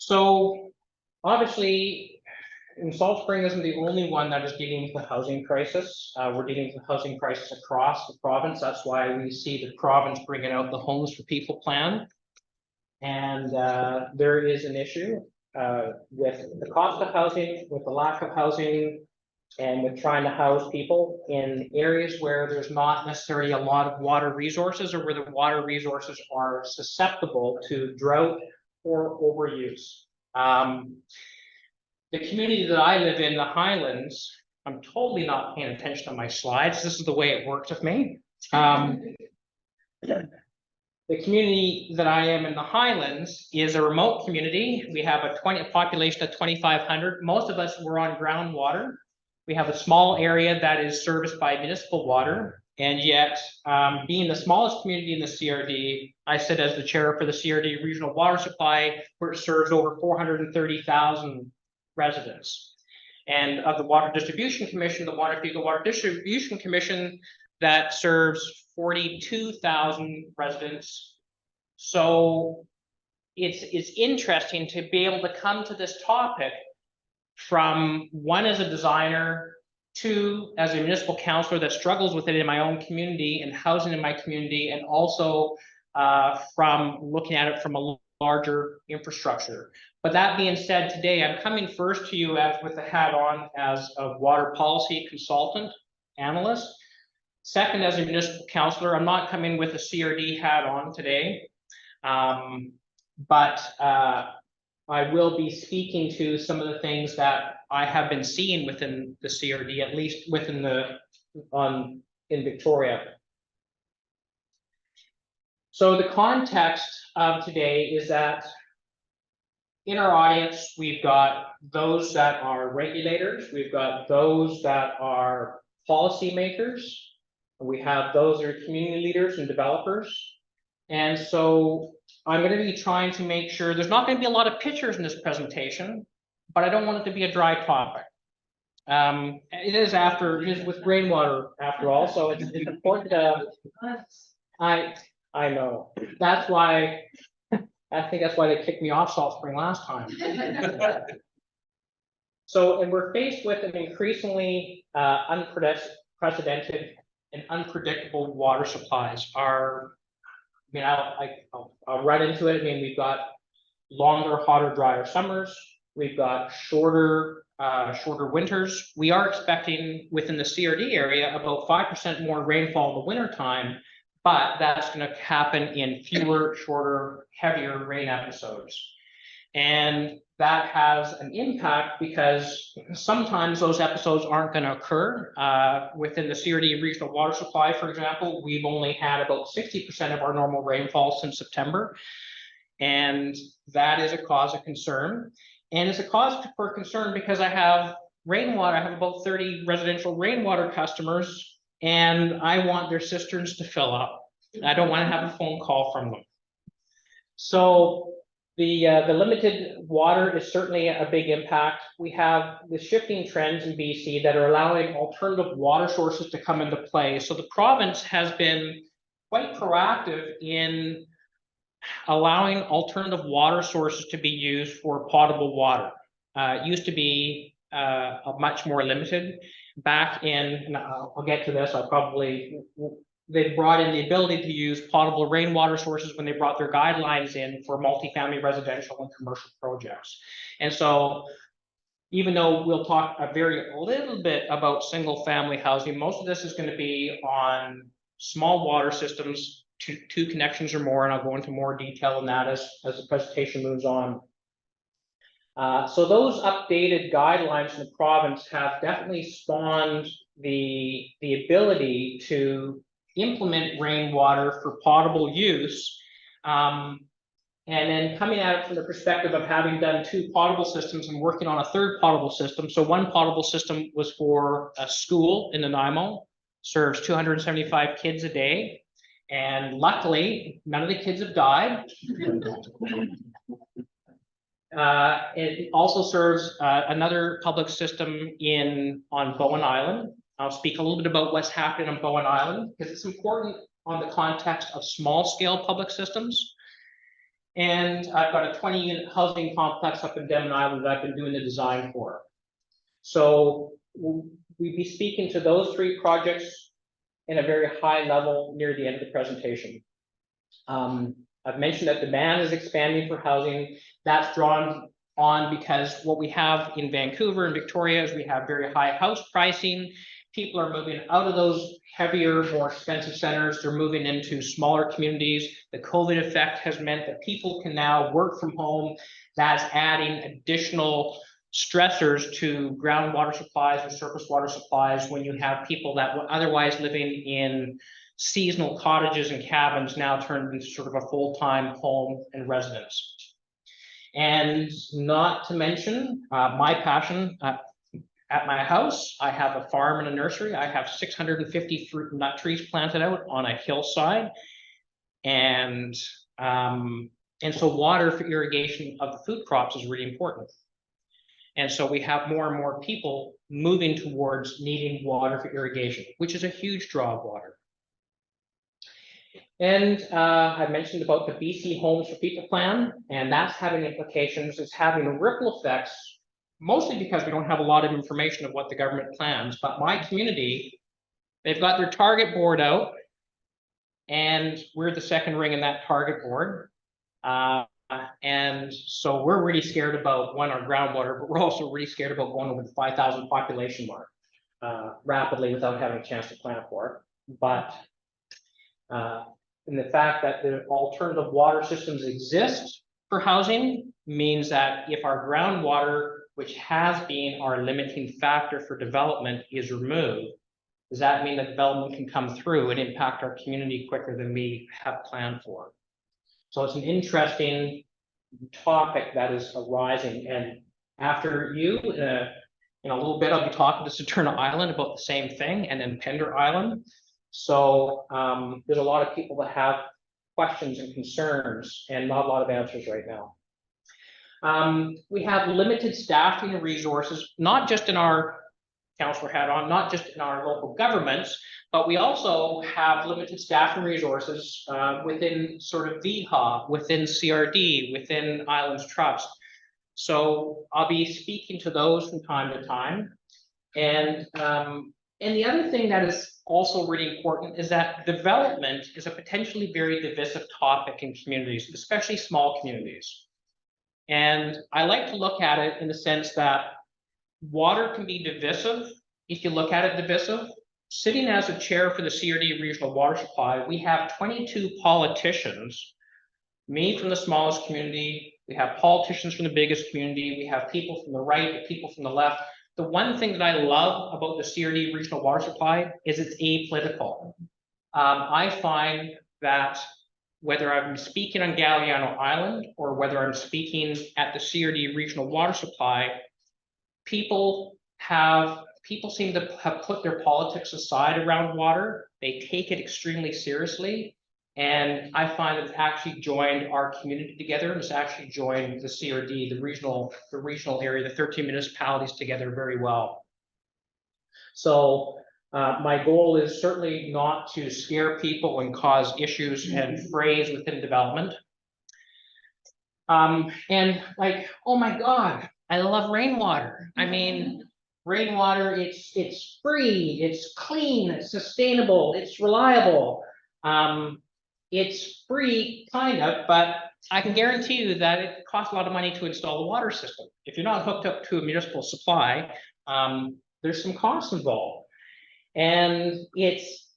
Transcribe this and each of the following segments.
So obviously, Salt Spring isn't the only one that is dealing with the housing crisis. We're dealing with the housing crisis across the province. That's why we see the province bringing out the Homes for People plan. And there is an issue with the cost of housing, with the lack of housing, and with trying to house people in areas where there's not necessarily a lot of water resources, or where the water resources are susceptible to drought or overuse. The community that I live in, the Highlands, I'm totally not paying attention to my slides. This is the way it works with me. The community that I am in the Highlands is a remote community. We have a population of 2,500. Most of us were on groundwater. We have a small area that is serviced by municipal water. And yet, being the smallest community in the CRD, I sit as the chair for the CRD Regional Water Supply, where it serves over 430,000 residents. And of the Water Distribution Commission, the Water Distribution Commission, that serves 42,000 residents. So it's interesting to be able to come to this topic from one as a designer, two as a municipal councillor that struggles with it in my own community and housing in my community, and also from looking at it from a larger infrastructure. But that being said, today I'm coming first to you as with the hat on as a water policy consultant, analyst. Second, as a municipal councillor. I'm not coming with a CRD hat on today, but I will be speaking to some of the things that I have been seeing within the CRD, at least within in Victoria. So the context of today is that in our audience, we've got those that are regulators, we've got those that are policymakers, and we have those that are community leaders and developers. And so I'm going to be trying to make sure there's not going to be a lot of pictures in this presentation, but I don't want it to be a dry topic. It is with rainwater after all, so it's important to, I know. That's why, I think that's why they kicked me off Salt Spring last time. So, and we're faced with an increasingly unprecedented and unpredictable water supplies. I'll run into it. I mean, we've got longer, hotter, drier summers. We've got shorter winters. We are expecting within the CRD area about 5% more rainfall in the winter time, but that's going to happen in fewer, shorter, heavier rain episodes. And that has an impact because sometimes those episodes aren't going to occur. Within the CRD regional water supply, for example, we've only had about 60% of our normal rainfall since September. And that is a cause of concern. And it's a cause for concern because I have rainwater. I have about 30 residential rainwater customers, and I want their cisterns to fill up. I don't want to have a phone call from them. So the limited water is certainly a big impact. We have the shifting trends in BC that are allowing alternative water sources to come into play. So the province has been quite proactive in allowing alternative water sources to be used for potable water. It used to be much more limited. Back in, and I'll get to this, they brought in the ability to use potable rainwater sources when they brought their guidelines in for multifamily residential and commercial projects. And so even though we'll talk a little bit about single family housing, most of this is going to be on small water systems, two connections or more, and I'll go into more detail on that as the presentation moves on. So those updated guidelines in the province have definitely spawned the ability to implement rainwater for potable use. And then coming at it from the perspective of having done two potable systems and working on a third potable system. So one potable system was for a school in Nanaimo, serves 275 kids a day. And luckily, none of the kids have died. It also serves another public system on Bowen Island. I'll speak a little bit about what's happening on Bowen Island because it's important on the context of small scale public systems. And I've got a 20-unit housing complex up in Denman Island that I've been doing the design for. So we'd be speaking to those 3 projects in a very high level near the end of the presentation. I've mentioned that demand is expanding for housing. That's drawn on because what we have in Vancouver and Victoria is we have very high house pricing. People are moving out of those heavier, more expensive centers. They're moving into smaller communities. The COVID effect has meant that people can now work from home. That's adding additional stressors to groundwater supplies or surface water supplies when you have people that were otherwise living in seasonal cottages and cabins now turned into sort of a full-time home and residence. And not to mention my passion. At my house, I have a farm and a nursery. I have 650 fruit and nut trees planted out on a hillside. And so water for irrigation of the food crops is really important. And so we have more and more people moving towards needing water for irrigation, which is a huge draw of water. And I mentioned about the BC Homes for People plan, and that's having implications. It's having ripple effects, mostly because we don't have a lot of information of what the government plans. But my community, they've got their target board out, and we're the second ring in that target board. And so we're really scared about, one, our groundwater, but we're also really scared about going over the 5,000 population mark rapidly without having a chance to plan for it. But and the fact that the alternative water systems exist for housing means that if our groundwater, which has been our limiting factor for development, is removed, does that mean that development can come through and impact our community quicker than we have planned for? So it's an interesting topic that is arising. And after you, in a little bit, I'll be talking to Saturna Island about the same thing, and then Pender Island. So there's a lot of people that have questions and concerns and not a lot of answers right now. We have limited staffing and resources, not just in our council hat on, not just in our local governments, but we also have limited staff and resources within sort of VHA, within CRD, within Islands Trust. So I'll be speaking to those from time to time. And the other thing that is also really important is that development is a potentially very divisive topic in communities, especially small communities. And I like to look at it in the sense that water can be divisive if you look at it divisive. Sitting as a chair for the CRD Regional Water Supply, we have 22 politicians, me from the smallest community, we have politicians from the biggest community, we have people from the right, people from the left. The one thing that I love about the CRD Regional Water Supply is it's apolitical. I find that whether I'm speaking on Galiano Island or whether I'm speaking at the CRD Regional Water Supply, people seem to have put their politics aside around water. They take it extremely seriously. And I find that it's actually joined our community together, and it's actually joined the CRD, the regional area, the 13 municipalities together very well. So my goal is certainly not to scare people and cause issues and frays within development. And like, oh my God, I love rainwater. I mean, rainwater, it's free, it's clean, it's sustainable, it's reliable. It's free, kind of, but I can guarantee you that it costs a lot of money to install the water system. If you're not hooked up to a municipal supply, there's some costs involved. And it's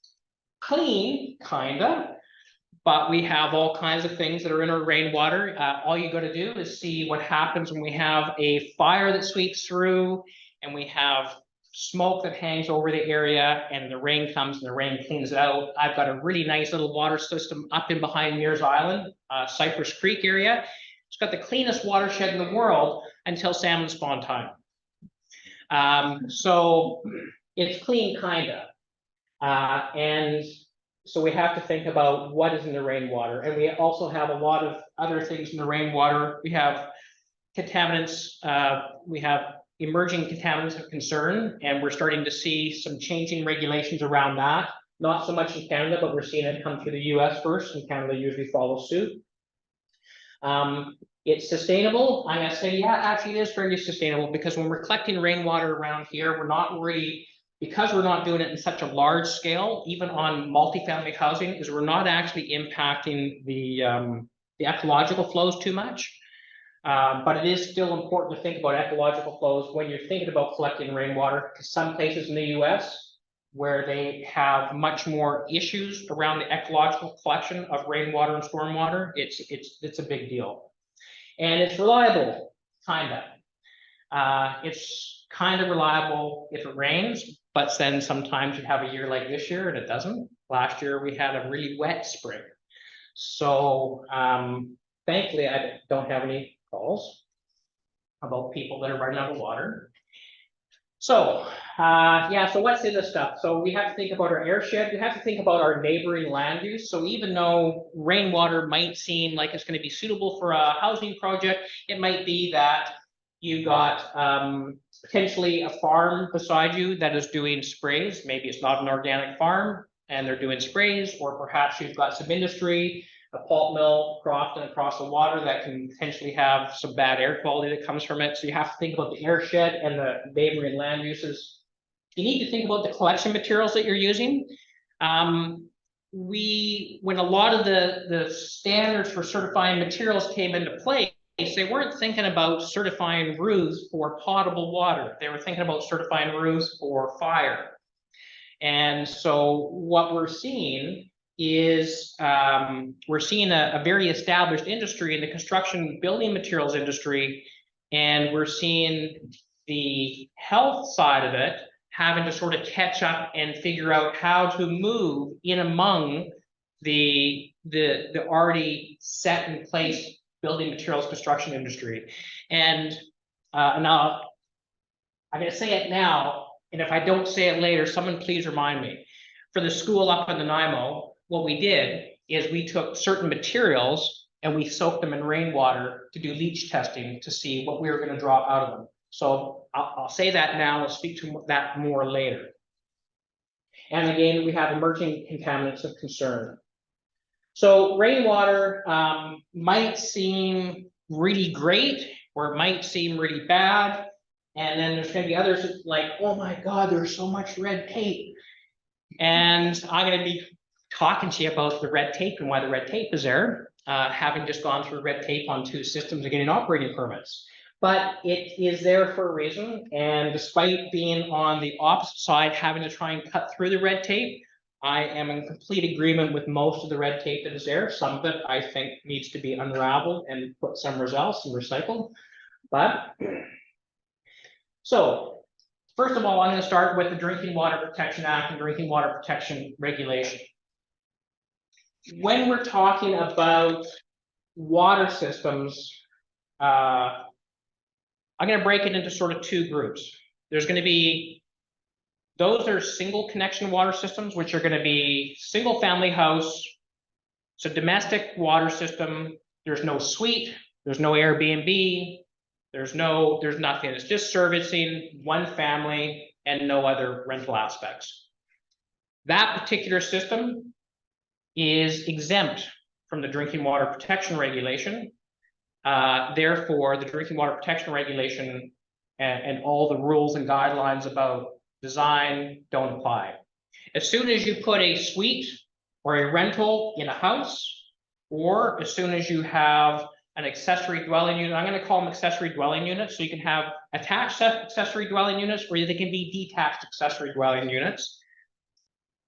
clean, kind of, but we have all kinds of things that are in our rainwater. All you got to do is see what happens when we have a fire that sweeps through and we have smoke that hangs over the area and the rain comes and the rain cleans it out. I've got a really nice little water system up in behind Mears Island, Cypress Creek area. It's got the cleanest watershed in the world until salmon spawn time. So it's clean, kind of. And so we have to think about what is in the rainwater. And we also have a lot of other things in the rainwater. We have contaminants, we have emerging contaminants of concern, and we're starting to see some changing regulations around that. Not so much in Canada, but we're seeing it come through the US first, and Canada usually follows suit. It's sustainable. I'm gonna say, yeah, actually it is very sustainable, because when we're collecting rainwater around here, we're not really, because we're not doing it in such a large scale, even on multifamily housing, is we're not actually impacting the ecological flows too much. But it is still important to think about ecological flows when you're thinking about collecting rainwater, because some places in the US where they have much more issues around the ecological collection of rainwater and stormwater, it's a big deal. And it's reliable, kinda. It's kind of reliable if it rains, but then sometimes you have a year like this year and it doesn't. Last year we had a really wet spring. So thankfully I don't have any calls about people that are running out of water. So yeah, so what's in this stuff? So we have to think about our airshed. We have to think about our neighboring land use. So even though rainwater might seem like it's going to be suitable for a housing project, it might be that you got potentially a farm beside you that is doing sprays. Maybe it's not an organic farm and they're doing sprays, or perhaps you've got some industry, a pulp mill across the water that can potentially have some bad air quality that comes from it. So you have to think about the airshed and the neighboring land uses. You need to think about the collection materials that you're using. When a lot of the standards for certifying materials came into place, they weren't thinking about certifying roofs for potable water. They were thinking about certifying roofs for fire. And so what we're seeing is we're seeing a very established industry in the construction building materials industry, and we're seeing the health side of it having to sort of catch up and figure out how to move in among the already set in place building materials construction industry. And now I'm going to say it now, and if I don't say it later, someone please remind me. For the school up in the Nanaimo, what we did is we took certain materials and we soaked them in rainwater to do leach testing to see what we were going to draw out of them. So I'll say that now. I'll speak to that more later. And again, we have emerging contaminants of concern. So rainwater might seem really great, or it might seem really bad. And then there's going to be others like, oh my God, there's so much red tape. And I'm going to be talking to you about the red tape and why the red tape is there, having just gone through red tape on 2 systems and getting operating permits. But it is there for a reason. And despite being on the opposite side, having to try and cut through the red tape, I am in complete agreement with most of the red tape that is there. Some of it I think needs to be unraveled and put somewhere else and recycled. But so first of all, I'm going to start with the Drinking Water Protection Act and Drinking Water Protection Regulation. When we're talking about water systems, I'm going to break it into sort of 2 groups. There's going to be those that are single connection water systems, which are going to be single family house. It's a domestic water system. There's no suite. There's no Airbnb. There's nothing. It's just servicing one family and no other rental aspects. That particular system is exempt from the Drinking Water Protection Regulation. Therefore, the Drinking Water Protection Regulation and all the rules and guidelines about design don't apply. As soon as you put a suite or a rental in a house, or as soon as you have an accessory dwelling unit, I'm going to call them accessory dwelling units, so you can have attached accessory dwelling units, or they can be detached accessory dwelling units.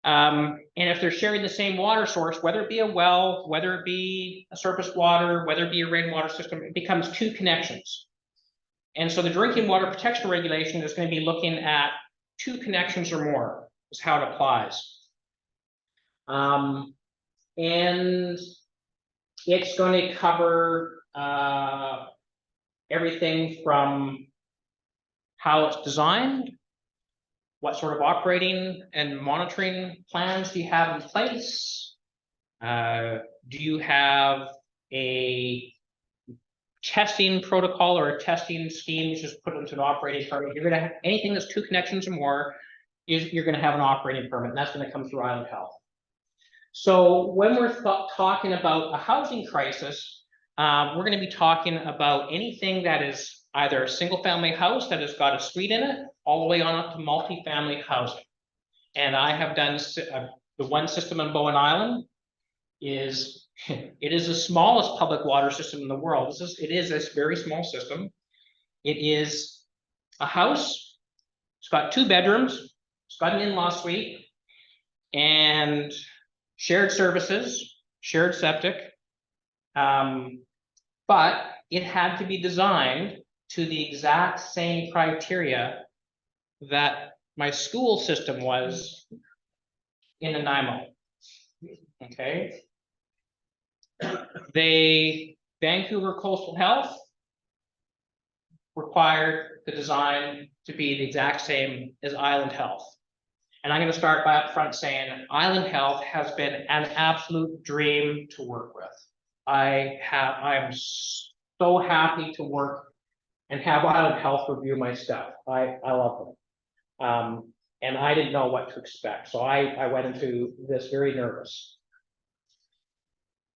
And if they're sharing the same water source, whether it be a well, whether it be a surface water, whether it be a rainwater system, it becomes 2 connections. And so the Drinking Water Protection Regulation is going to be looking at 2 connections or more, is how it applies. And it's going to cover everything from how it's designed, what sort of operating and monitoring plans do you have in place? Do you have a testing protocol or a testing scheme you just put into an operating permit? You're going to have anything that's 2 connections or more, you're going to have an operating permit, and that's going to come through Island Health. So when we're talking about a housing crisis, We're going to be talking about anything that is either a single family house that has got a suite in it, all the way on up to multi-family housing. And I have done the one system in Bowen Island is, it is the smallest public water system in the world. It is this very small system. It is a house. It's got 2 bedrooms. It's got an in-law suite and shared services, shared septic. But it had to be designed to the exact same criteria that my school system was in Nanaimo. Okay. Vancouver Coastal Health required the design to be the exact same as Island Health. And I'm going to start by upfront saying Island Health has been an absolute dream to work with. I am so happy to work and have Island Health review my stuff. I love them. And I didn't know what to expect. So I went into this very nervous.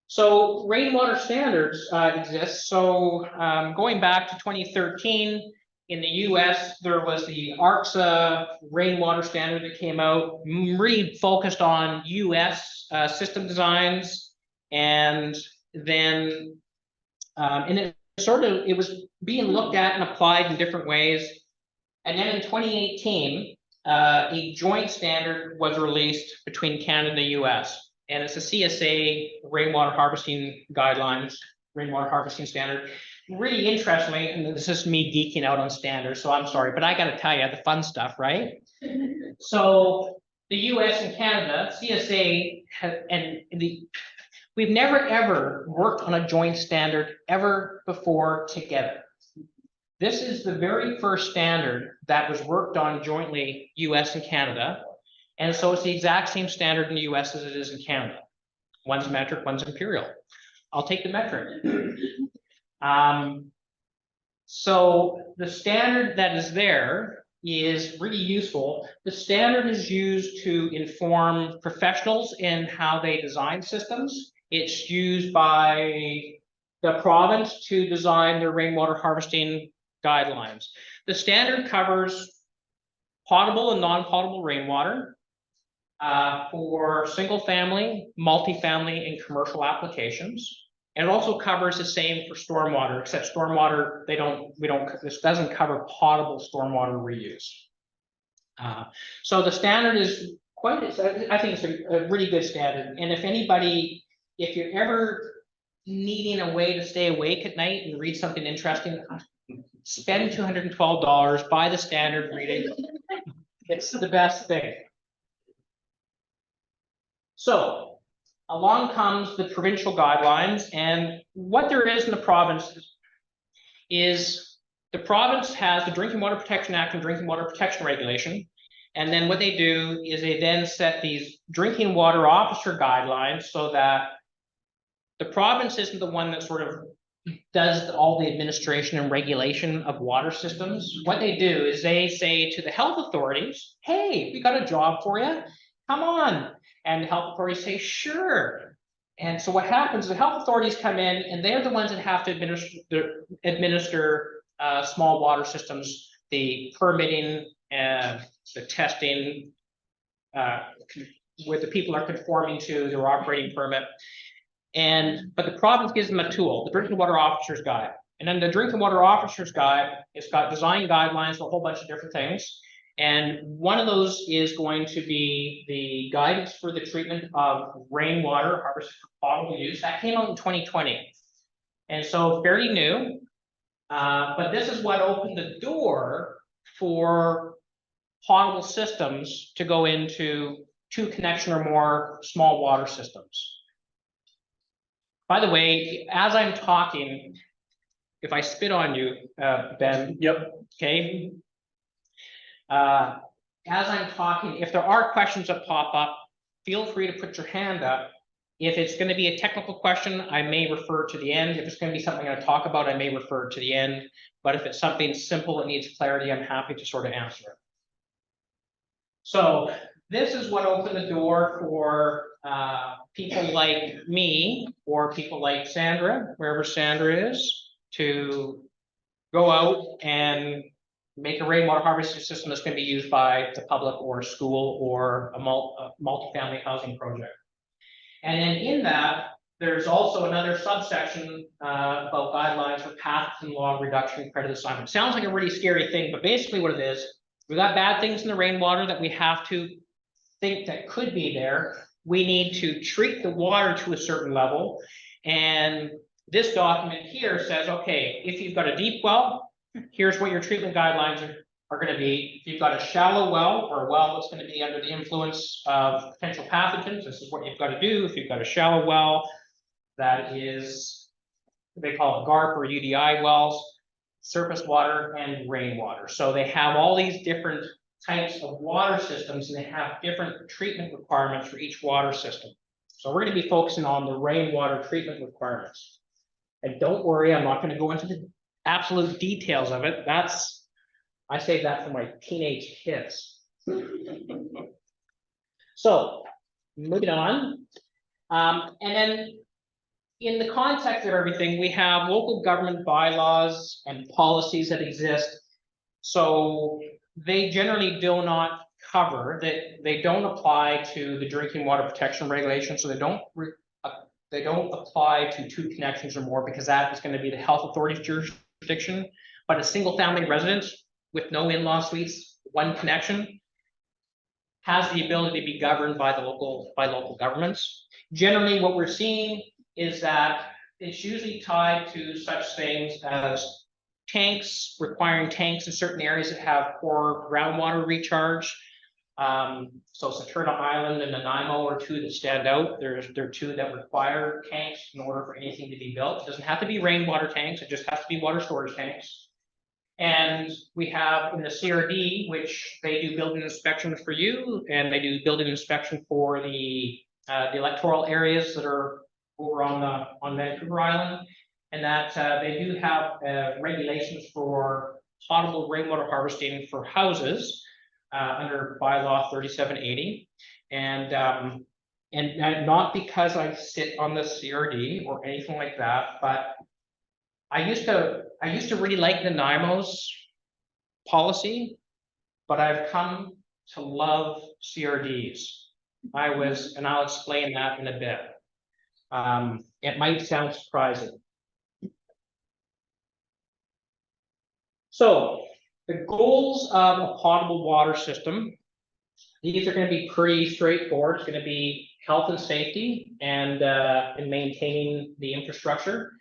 So rainwater standards exist. So going back to 2013, in the US, there was the ARCSA rainwater standard that came out, really focused on US system designs. And then, it was being looked at and applied in different ways. And then in 2018, a joint standard was released between Canada and the US. And it's a CSA rainwater harvesting guidelines, rainwater harvesting standard. Really interestingly, and this is me geeking out on standards, so I'm sorry, but I got to tell you the fun stuff, right? So the US and Canada, CSA, we've never ever worked on a joint standard ever before together. This is the very first standard that was worked on jointly, US and Canada. And so it's the exact same standard in the US as it is in Canada. One's metric, one's imperial. I'll take the metric. So the standard that is there is really useful. The standard is used to inform professionals in how they design systems. It's used by the province to design their rainwater harvesting guidelines. The standard covers potable and non-potable rainwater for single family, multifamily, and commercial applications. And it also covers the same for stormwater, except stormwater, this doesn't cover potable stormwater reuse. So the standard is I think it's a really good standard. And if you're ever needing a way to stay awake at night and read something interesting, spend $212, buy the standard, read it. It's the best thing. So along comes the provincial guidelines, and what there is in the province is the province has the Drinking Water Protection Act and Drinking Water Protection Regulation. And then what they do is they then set these drinking water officer guidelines so that the province isn't the one that sort of does all the administration and regulation of water systems. What they do is they say to the health authorities, hey, we got a job for you, come on. And the health authorities say, sure. And so what happens, the health authorities come in and they're the ones that have to administer small water systems, the permitting, the testing, where the people are conforming to their operating permit. But the province gives them a tool, the Drinking Water Officer's Guide. And then the Drinking Water Officer's Guide, it's got design guidelines, a whole bunch of different things. And one of those is going to be the guidance for the treatment of rainwater harvested for potable use. That came out in 2020. And so fairly new. But this is what opened the door for potable systems to go into 2 connection or more small water systems. By the way, as I'm talking, if I spit on you, Ben. Yep. Okay. As I'm talking, if there are questions that pop up, feel free to put your hand up. If it's going to be a technical question, I may refer to the end. If it's going to be something I talk about, I may refer to the end. But if it's something simple that needs clarity, I'm happy to sort of answer it. So this is what opened the door for people like me or people like Sandra, wherever Sandra is, to go out and make a rainwater harvesting system that's going to be used by the public or a school or a multifamily housing project. And then in that, there's also another subsection about guidelines for pathogen log reduction and credit assignment. Sounds like a really scary thing, but basically what it is, we've got bad things in the rainwater that we have to think that could be there. We need to treat the water to a certain level. And this document here says, okay, if you've got a deep well, here's what your treatment guidelines are going to be. If you've got a shallow well or a well that's going to be under the influence of potential pathogens, this is what you've got to do. If you've got a shallow well that is, they call it GARP or UDI wells, surface water and rainwater. So they have all these different types of water systems and they have different treatment requirements for each water system. So we're going to be focusing on the rainwater treatment requirements. And don't worry, I'm not going to go into the absolute details of it. I saved that for my teenage kids. So moving on. And then in the context of everything, we have local government bylaws and policies that exist. So they generally do not cover that, they don't apply to the drinking water protection regulation. So they don't apply to 2 connections or more, because that is going to be the health authority's jurisdiction. But a single family residence with no in-law suites, 1 connection, has the ability to be governed by local governments. Generally, what we're seeing is that it's usually tied to such things as tanks, requiring tanks in certain areas that have poor groundwater recharge. So Saturna Island and Nanaimo are 2 that stand out. There are 2 that require tanks in order for anything to be built. It doesn't have to be rainwater tanks, it just has to be water storage tanks. And we have in the CRD, which they do building inspections for you, and they do building inspection for the electoral areas that are over on Vancouver Island, and that they do have regulations for potable rainwater harvesting for houses under bylaw 3780, and not because I sit on the CRD or anything like that, but I used to really like Nanaimo's policy, but I've come to love CRDs. And I'll explain that in a bit. It might sound surprising. So the goals of a potable water system, these are going to be pretty straightforward. It's going to be health and safety and maintaining the infrastructure.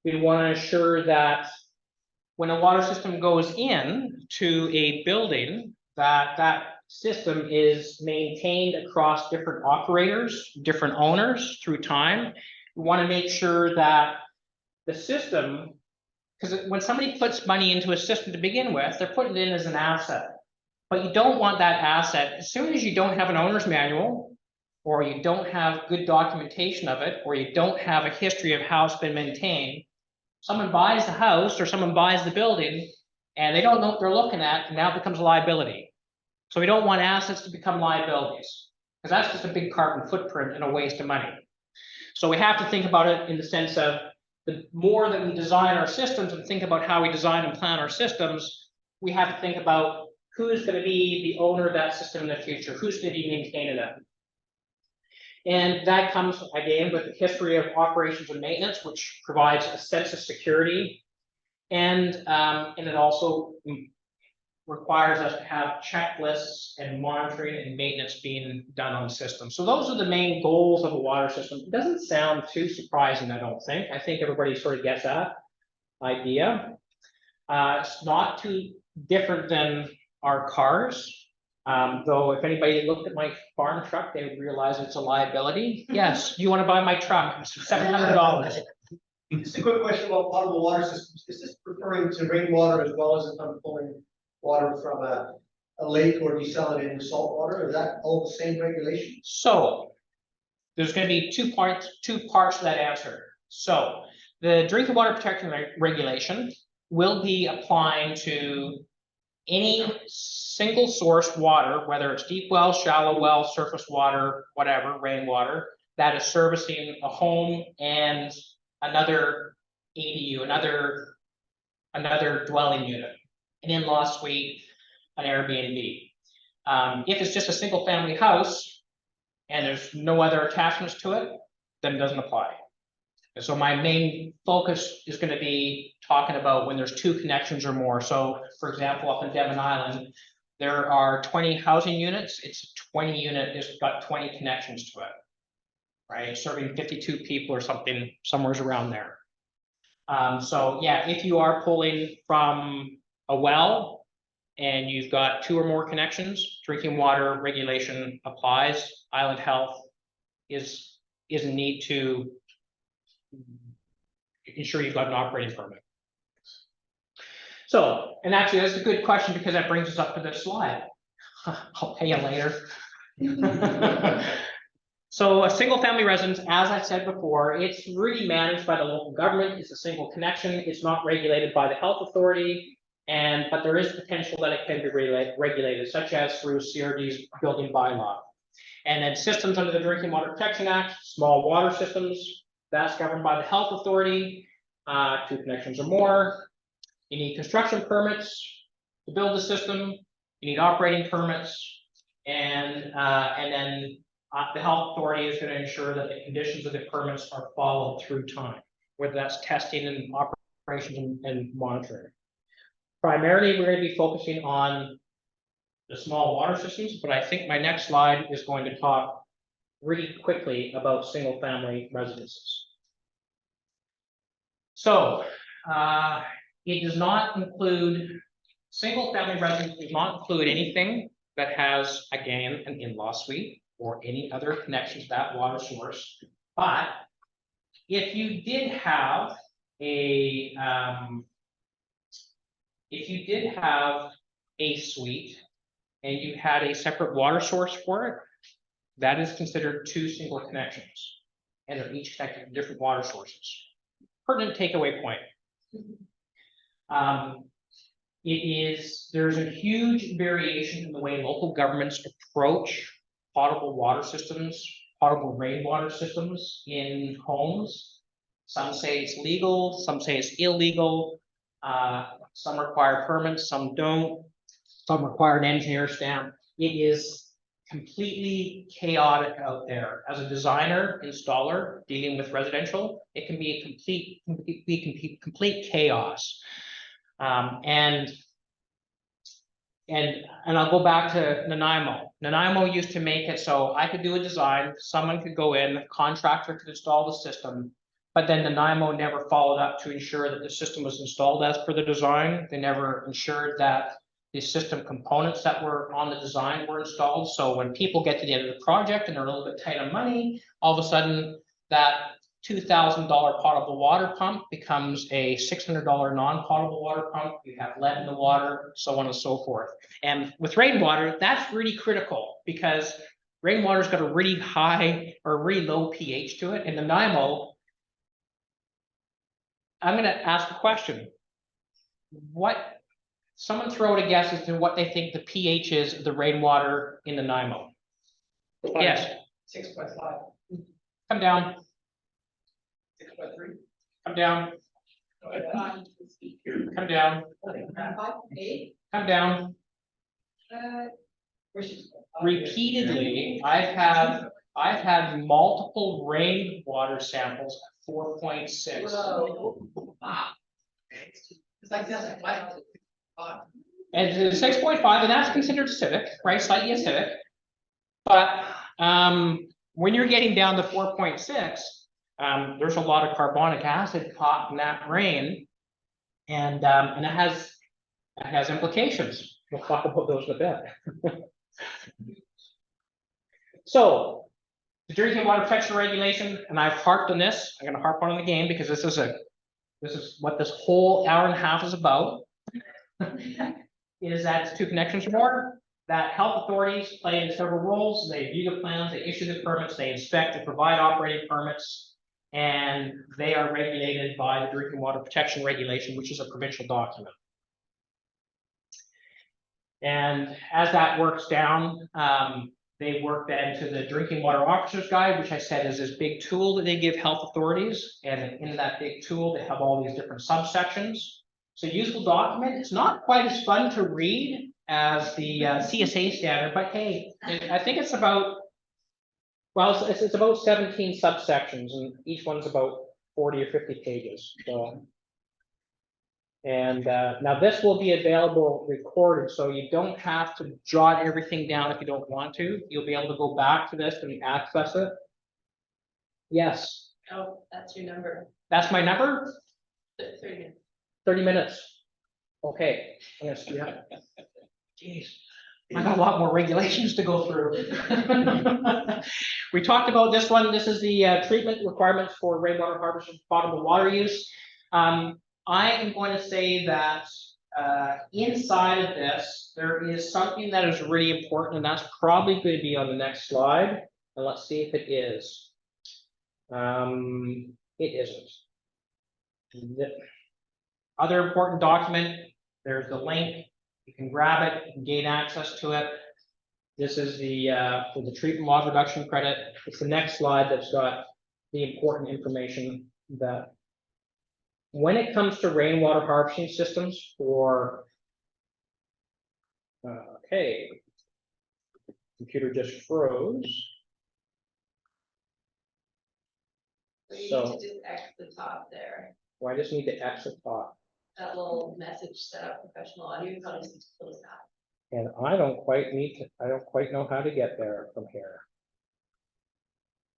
We want to ensure that when a water system goes in to a building, that system is maintained across different operators, different owners through time. We want to make sure that the system, because when somebody puts money into a system to begin with, they're putting it in as an asset. But you don't want that asset, as soon as you don't have an owner's manual, or you don't have good documentation of it, or you don't have a history of how it's been maintained, someone buys the house or someone buys the building and they don't know what they're looking at, and now it becomes a liability. So we don't want assets to become liabilities, because that's just a big carbon footprint and a waste of money. So we have to think about it in the sense of the more that we design our systems and think about how we design and plan our systems, we have to think about who's going to be the owner of that system in the future, who's going to be maintaining it. And that comes again with the history of operations and maintenance, which provides a sense of security. And it also requires us to have checklists and monitoring and maintenance being done on the system. So those are the main goals of a water system. It doesn't sound too surprising, I don't think. I think everybody sort of gets that idea. It's not too different than our cars. Though if anybody looked at my farm truck, they would realize it's a liability. Yes, you want to buy my truck, it's $700. Just a quick question about potable water systems. Is this referring to rainwater as well as if I'm pulling water from a lake or desalinating salt water? Is that all the same regulation? So there's going to be two parts to that answer. So the drinking water protection regulation will be applying to any single source water, whether it's deep well, shallow well, surface water, whatever, rainwater, that is servicing a home and another ADU, another dwelling unit, an in-law suite, an Airbnb. If it's just a single family house and there's no other attachments to it, then it doesn't apply. And so my main focus is going to be talking about when there's 2 connections or more. So for example, up in Devon Island, there are 20 housing units. It's a 20 unit, it's got 20 connections to it, right? Serving 52 people or something, somewhere around there. So yeah, if you are pulling from a well and you've got 2 or more connections, drinking water regulation applies. Island Health is a need to ensure you've got an operating permit. So, and actually that's a good question because that brings us up to this slide. I'll pay you later. So a single family residence, as I said before, it's really managed by the local government. It's a single connection. It's not regulated by the health authority, but there is potential that it can be regulated, such as through CRD's building bylaw. And then systems under the Drinking Water Protection Act, small water systems, that's governed by the health authority, 2 connections or more. You need construction permits to build the system. You need operating permits, and then the health authority is going to ensure that the conditions of the permits are followed through time, whether that's testing and operations and monitoring. Primarily, we're going to be focusing on the small water systems, but I think my next slide is going to talk really quickly about single family residences. So it does not include, single family residence does not include anything that has, again, an in-law suite or any other connection to that water source. But if you did have a suite and you had a separate water source for it, that is considered 2 single connections, and they're each connected to different water sources. Pertinent takeaway point. There's a huge variation in the way local governments approach potable water systems, potable rainwater systems in homes. Some say it's legal, some say it's illegal. Some require permits, some don't. Some require an engineer stamp. It is completely chaotic out there. As a designer, installer, dealing with residential, it can be a complete chaos. And I'll go back to Nanaimo. Nanaimo used to make it so I could do a design, someone could go in, the contractor could install the system, but then Nanaimo never followed up to ensure that the system was installed as per the design. They never ensured that the system components that were on the design were installed. So when people get to the end of the project and they're a little bit tight on money, all of a sudden that $2,000 potable water pump becomes a $600 non-potable water pump. You have lead in the water, so on and so forth. And with rainwater, that's really critical because rainwater's got a really high or really low pH to it. And the Nanaimo, I'm going to ask a question. Someone throw out a guess as to what they think the pH is of the rainwater in the Nanaimo. Yes. 6.5. Come down. 6.3. Come down. Come down. 8. Come down. Repeatedly, I've had multiple rainwater samples at 4.6. Wow. It's like this. And it's 6.5, and that's considered acidic, right? Slightly acidic. But when you're getting down to 4.6, there's a lot of carbonic acid caught in that rain, and it has implications. We'll talk about those in a bit. So the drinking water protection regulation, and I've harped on this. I'm going to harp on it again because this is what this whole hour and a half is about. Is that it's 2 connections or more. That health authorities play in several roles. They review the plans, they issue the permits, they inspect, they provide operating permits, and they are regulated by the Drinking Water Protection Regulation, which is a provincial document. And as that works down, They work then to the drinking water officers guide, which I said is this big tool that they give health authorities. And in that big tool, they have all these different subsections. So useful document, it's not quite as fun to read as the CSA standard, but hey, I think it's about, well, it's about 17 subsections and each one's about 40 or 50 pages, so. And now this will be available recorded, so you don't have to jot everything down if you don't want to. You'll be able to go back to this and access it. Yes, Oh, that's your number. that's my number, 30 minutes. 30 minutes. Okay, yes, yeah. Jeez, I got a lot more regulations to go through. We talked about this one. This is the treatment requirements for rainwater harvesting, potable water use. I am going to say that inside of this, there is something that is really important, and that's probably going to be on the next slide. And let's see if it is. It isn't. The other important document, there's the link. You can grab it, you can gain access to it. This is the for the treatment loss reduction credit. It's the next slide that's got the important information that when it comes to rainwater harvesting systems for, okay, computer just froze. So you need to just X the top there. Well, I just need to exit top. That little message set up professional audio, you probably just need to close that. And I don't quite know how to get there from here.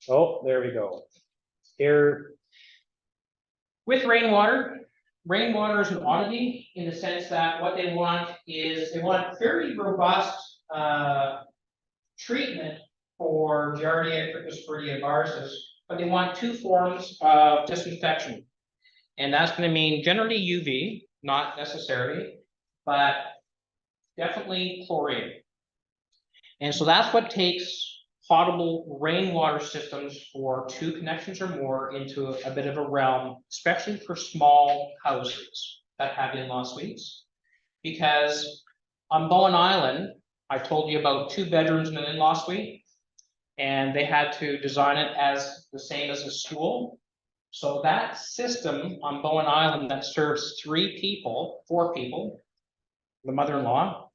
Oh, there we go. Here, with rainwater is an oddity in the sense that what they want is they want fairly robust treatment for Giardia, Cryptosporidia viruses, but they want two forms of disinfection. And that's going to mean generally UV, not necessarily, but definitely chlorine. And so that's what takes potable rainwater systems for 2 connections or more into a bit of a realm, especially for small houses that have in-law suites. Because on Bowen Island, I told you about 2 bedrooms and an in-law suite, and they had to design it as the same as a school. So that system on Bowen Island that serves 4 people, the mother-in-law,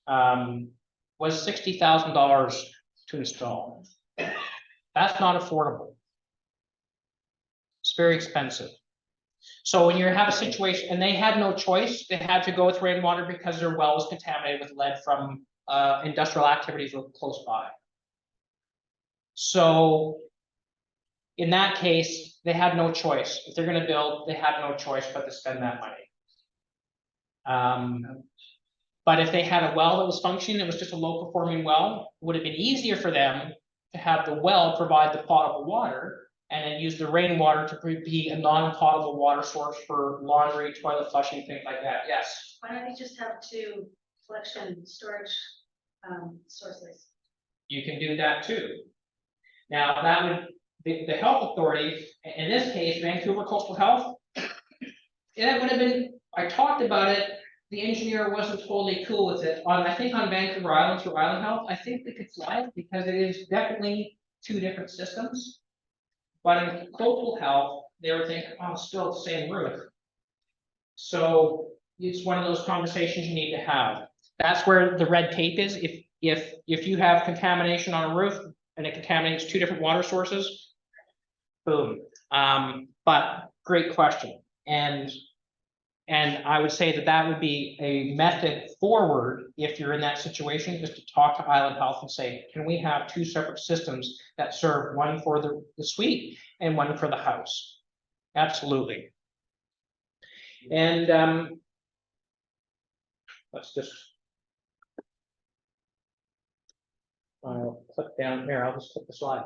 was $60,000 to install. That's not affordable. It's very expensive. So when you have a situation, and they had no choice, they had to go with rainwater because their well was contaminated with lead from industrial activities close by. So in that case, they had no choice. If they're going to build, they had no choice but to spend that money. But if they had a well that was functioning, it was just a low performing well, it would have been easier for them to have the well provide the potable water and then use the rainwater to be a non-potable water source for laundry, toilet flushing, things like that. Yes. Why don't we just have 2 collection storage sources? You can do that too. Now that would, the health authority, in this case, Vancouver Coastal Health, it would have been, I talked about it, the engineer wasn't totally cool with it. I think on Vancouver Island through Island Health, I think we could fly it because it is definitely 2 different systems. But in coastal health, they were thinking, oh, still the same roof. So it's one of those conversations you need to have. That's where the red tape is. If you have contamination on a roof and it contaminates 2 different water sources, boom. But great question. And I would say that would be a method forward if you're in that situation, is to talk to Island Health and say, can we have 2 separate systems that serve one for the suite and one for the house? Absolutely. And let's just, I'll click down here. I'll just click the slide.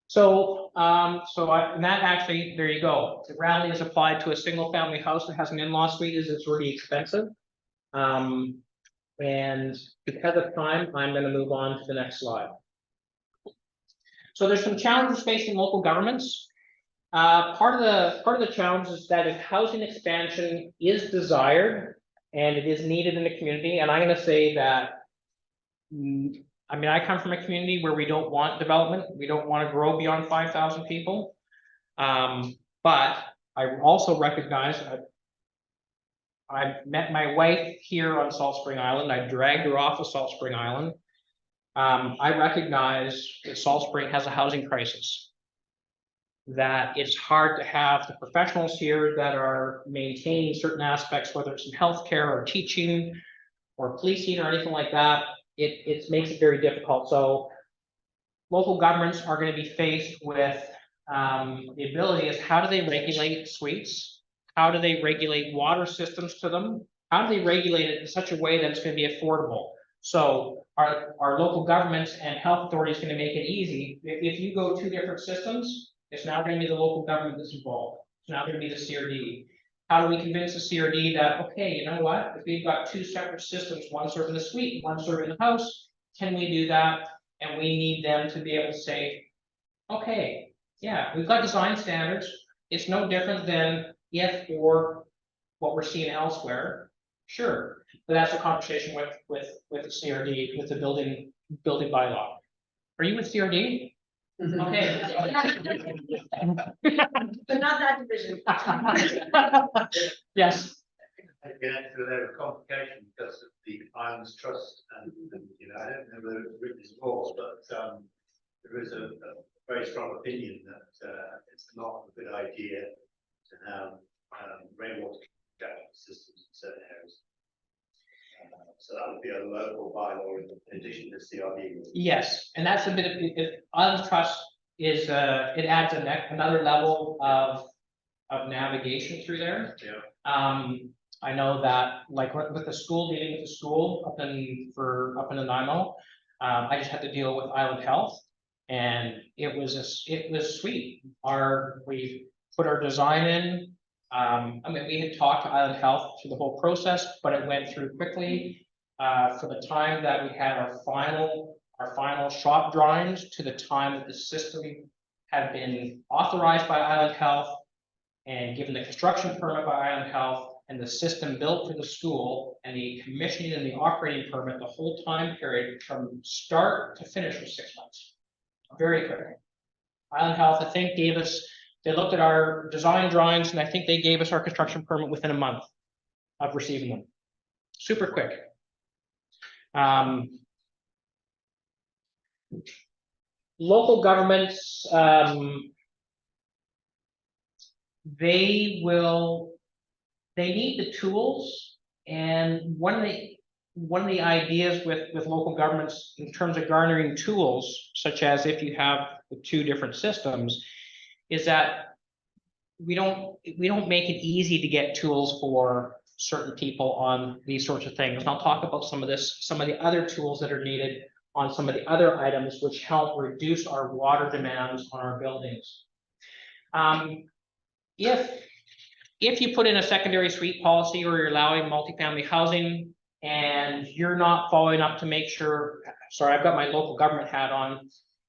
So, and that actually, there you go. The rally is applied to a single family house that has an in-law suite, it's really expensive. And because of time, I'm going to move on to the next slide. So there's some challenges facing local governments. Part of the challenge is that if housing expansion is desired and it is needed in the community, and I'm going to say that I mean, I come from a community where we don't want development, we don't want to grow beyond 5,000 people. But I also recognize I've met my wife here on Salt Spring Island. I dragged her off of Salt Spring Island. I recognize that Salt Spring has a housing crisis. That it's hard to have the professionals here that are maintaining certain aspects, whether it's in healthcare or teaching or policing or anything like that. It makes it very difficult. So local governments are going to be faced with the ability is how do they regulate suites? How do they regulate water systems to them? How do they regulate it in such a way that it's going to be affordable? So our local governments and health authorities going to make it easy. If you go two different systems, it's now going to be the local government that's involved. It's now going to be the CRD. How do we convince the CRD that, okay, you know what, if we've got two separate systems, one serving the suite, one serving the house, can we do that? And we need them to be able to say, okay, yeah, we've got design standards. It's no different than if or what we're seeing elsewhere. Sure, but that's a conversation with the CRD, with the building bylaw. Are you with CRD? Okay. But not that division. Yes. Get into there of complication because of the Islands Trust and you know, I don't know whether it's written as law, but there is a very strong opinion that it's not a good idea to have rainwater collection systems in certain areas. So that would be a local bylaw in addition to CRD. Yes, and that's a bit of Islands Trust is it adds another level of navigation through there. Yeah. I know that like with the school, dealing with the school up in Nanaimo, I just had to deal with Island Health, and it was sweet. We put our design in. I mean, we had talked to Island Health through the whole process, but it went through quickly. For the time that we had our final shop drawings to the time that the system had been authorized by Island Health and given the construction permit by Island Health and the system built for the school and the commissioning and the operating permit, the whole time period from start to finish was 6 months. Very quick. Island Health, I think, they looked at our design drawings and I think they gave us our construction permit within a month of receiving them. Super quick. Local governments, they need the tools, and one of the ideas with local governments in terms of garnering tools, such as if you have the two different systems, is that we don't make it easy to get tools for certain people on these sorts of things. And I'll talk about some of the other tools that are needed on some of the other items which help reduce our water demands on our buildings. If you put in a secondary suite policy or you're allowing multifamily housing and you're not following up to make sure, sorry, I've got my local government hat on,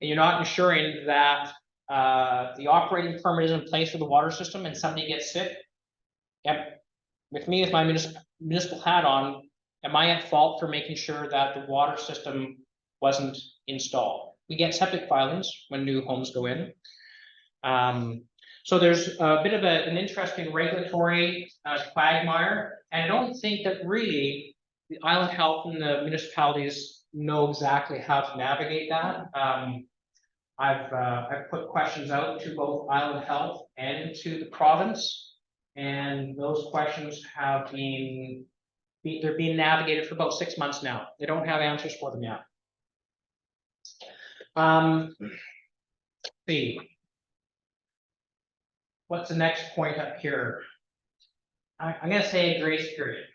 and you're not ensuring that the operating permit is in place for the water system and somebody gets sick, yep, with me with my municipal hat on, am I at fault for making sure that the water system wasn't installed? We get septic filings when new homes go in. So there's a bit of an interesting regulatory quagmire, and I don't think that really the Island Health and the municipalities know exactly how to navigate that. I've put questions out to both Island Health and to the province, and those questions have they're being navigated for about 6 months now. They don't have answers for them yet. See. What's the next point up here? I'm going to say a grace period.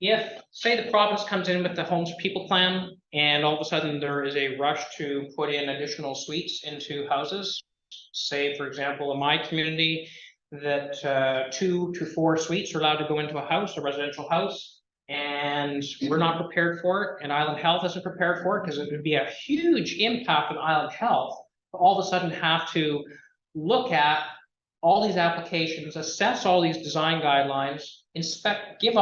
If, say, the province comes in with the homes for people plan, and all of a sudden there is a rush to put in additional suites into houses, say, for example, in my community, that 2 to 4 suites are allowed to go into a house, a residential house, and we're not prepared for it, and Island Health isn't prepared for it, because it would be a huge impact on Island Health to all of a sudden have to look at all these applications, assess all these design guidelines, inspect, give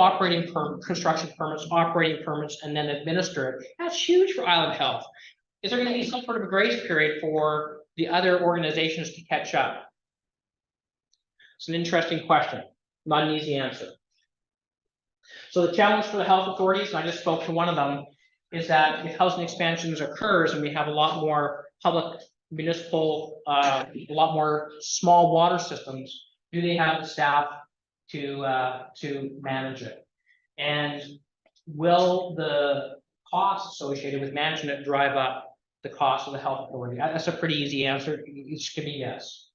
construction permits, operating permits, and then administer it. That's huge for Island Health. Is there going to be some sort of a grace period for the other organizations to catch up? It's an interesting question, not an easy answer. So the challenge for the health authorities, and I just spoke to one of them, is that if housing expansions occurs and we have a lot more public municipal, a lot more small water systems, do they have the staff to manage it? And will the costs associated with managing it drive up the cost of the health authority? That's a pretty easy answer. It should be yes.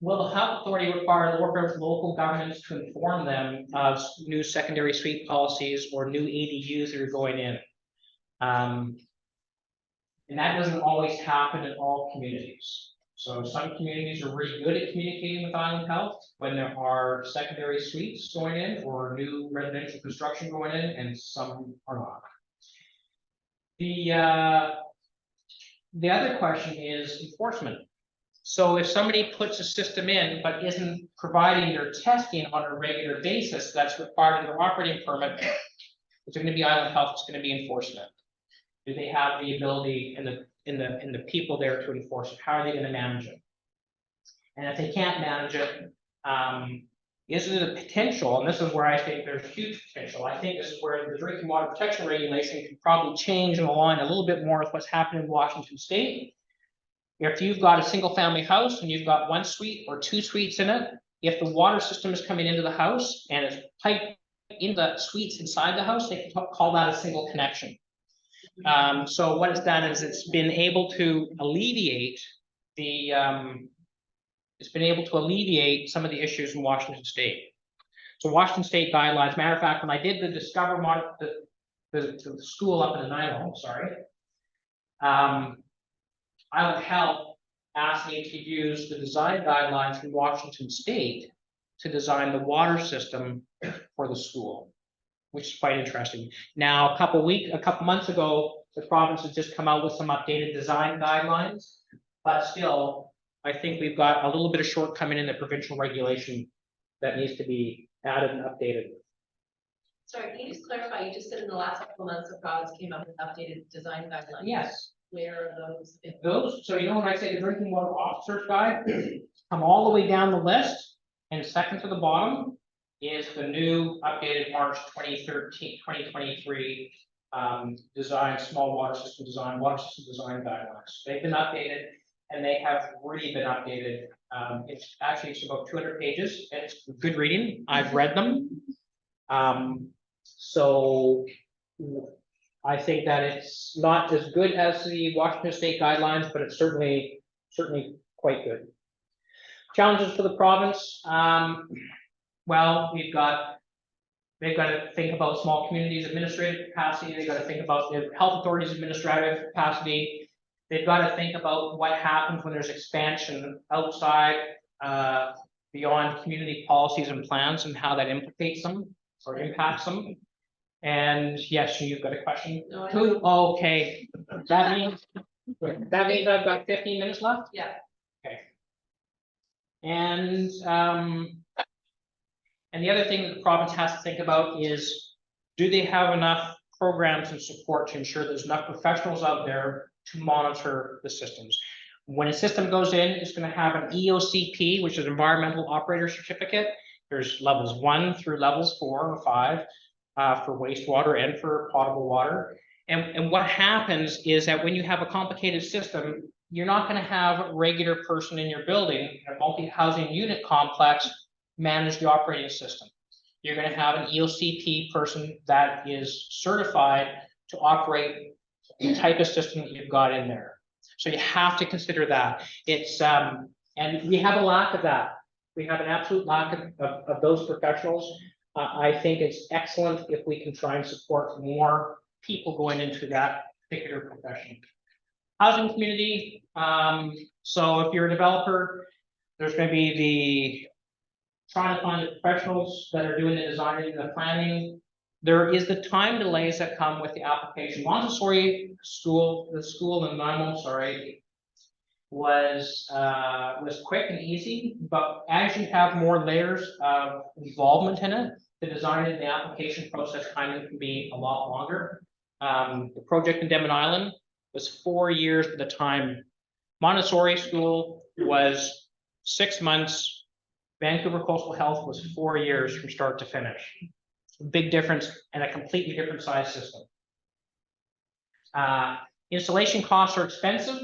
Will the health authority require local governments to inform them of new secondary suite policies or new ADUs that are going in? And that doesn't always happen in all communities. So some communities are really good at communicating with Island Health when there are secondary suites going in or new residential construction going in, and some are not. The other question is enforcement. So if somebody puts a system in but isn't providing their testing on a regular basis that's required in their operating permit, it's going to be Island Health, it's going to be enforcement. Do they have the ability and the people there to enforce it? How are they going to manage it? And if they can't manage it, is it a potential? And this is where I think there's huge potential. I think this is where the drinking water protection regulation can probably change and align a little bit more with what's happening in Washington State. If you've got a single family house and you've got one suite or two suites in it, if the water system is coming into the house and it's piped in the suites inside the house, they can call that a single connection. So what it's done is it's been able to alleviate some of the issues in Washington State. So Washington State guidelines, matter of fact, when I did the Discover the school up in Nanaimo, Island Health asked me to use the design guidelines from Washington State to design the water system for the school, which is quite interesting. Now, a couple months ago, the province has just come out with some updated design guidelines, but still, I think we've got a little bit of shortcoming in the provincial regulation that needs to be added and updated. Sorry, can you just clarify, you just said in the last couple of months, the province came up with updated design guidelines? Yes. Where are those? So you know when I say the drinking water officer's guide, come all the way down the list, and second to the bottom is the new updated March 2023 design, small water system design guidelines. They've been updated and they have really been updated. It's about 200 pages. It's good reading. I've read them. So I think that it's not as good as the Washington State guidelines, but it's certainly quite good. Challenges for the province. Well, they've got to think about small communities administrative capacity. They've got to think about the health authorities administrative capacity. They've got to think about what happens when there's expansion outside, beyond community policies and plans and how that implicates them or impacts them. And yes, you've got a question. No, Who? Oh, okay. That means I've got 15 minutes left. Yeah. Okay. And the other thing that the province has to think about is, do they have enough programs and support to ensure there's enough professionals out there to monitor the systems? When a system goes in, it's going to have an EOCP, which is Environmental Operator Certificate. There's levels 1 through levels 4 or 5 for wastewater and for potable water. And what happens is that when you have a complicated system, you're not going to have a regular person in your building, a multi-housing unit complex, manage the operating system. You're going to have an EOCP person that is certified to operate the type of system that you've got in there. So you have to consider that. It's and we have a lack of that. We have an absolute lack of those professionals. I think it's excellent if we can try and support more people going into that particular profession. Housing community. So if you're a developer, there's going to be trying to find the professionals that are doing the designing and the planning. There is the time delays that come with the application. Montessori school, the school in Nanaimo, was quick and easy, but as you have more layers of involvement in it, the design and the application process timing can be a lot longer. The project in Denman Island was 4 years by the time. Montessori school was 6 months. Vancouver Coastal Health was 4 years from start to finish. Big difference and a completely different size system. Installation costs are expensive.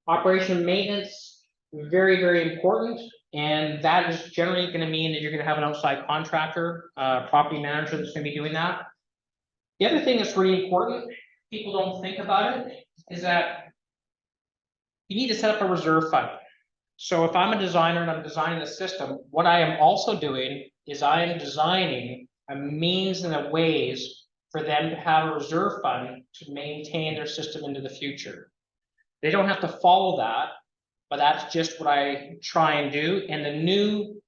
Operation and maintenance, very, very important. And that is generally going to mean that you're going to have an outside contractor, property manager that's going to be doing that. The other thing that's really important, people don't think about it, is that you need to set up a reserve fund. So if I'm a designer and I'm designing a system, what I am also doing is I am designing a means and a ways for them to have a reserve fund to maintain their system into the future. They don't have to follow that, but that's just what I try and do. And the new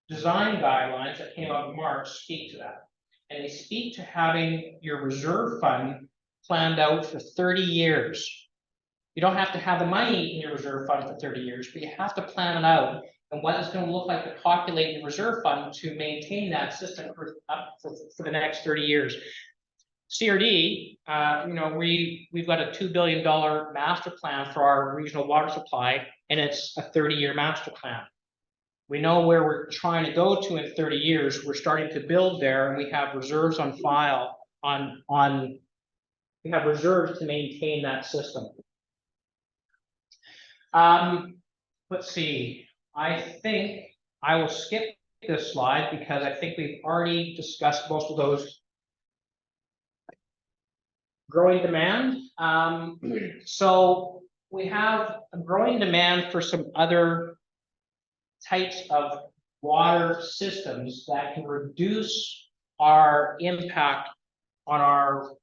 design guidelines that came out in March speak to that. And they speak to having your reserve fund planned out for 30 years. You don't have to have the money in your reserve fund for 30 years, but you have to plan it out and what it's going to look like to populate your reserve fund to maintain that system for the next 30 years. CRD, you know, we've got a $2 billion master plan for our regional water supply, and it's a 30-year master plan. We know where we're trying to go to in 30 years. We're starting to build there, and we have reserves on file we have reserves to maintain that system. Let's see. I think I will skip this slide because I think we've already discussed most of those. Growing demand. So we have a growing demand for some other types of water systems that can reduce our impact on our